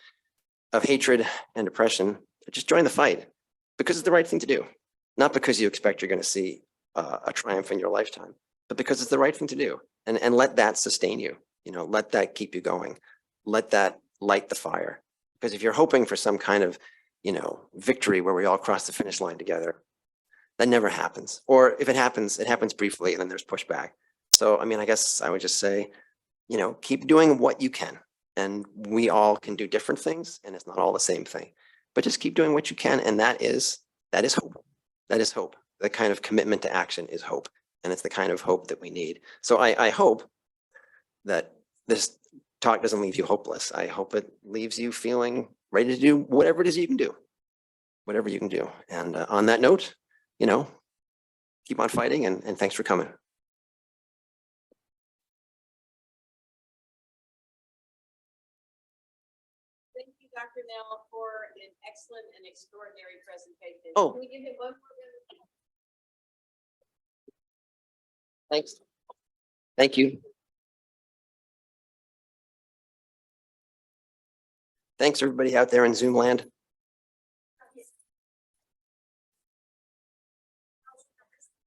hatred and oppression, just join the fight, because it's the right thing to do. Not because you expect you're going to see a triumph in your lifetime, but because it's the right thing to do. And let that sustain you, let that keep you going. Let that light the fire. Because if you're hoping for some kind of, victory where we all cross the finish line together, That never happens. Or if it happens briefly and then there's pushback. So, I mean, I guess I would just say, you know, keep doing what you can. And we all can do different things and it's not all the same thing. But just keep doing what you can. And that is hope. That is hope. The kind of commitment to action is hope. And it's the kind of hope that we need. So I hope that this talk doesn't leave you hopeless. I hope it leaves you feeling ready to do whatever it is you can do. Whatever you can do. And on that note, you know, keep on fighting and thanks for coming. Thank you, Dr. Nell, for an excellent and extraordinary presentation. Oh. Can we give him one more round? Thanks. Thank you. Thanks, everybody out there in Zoom land.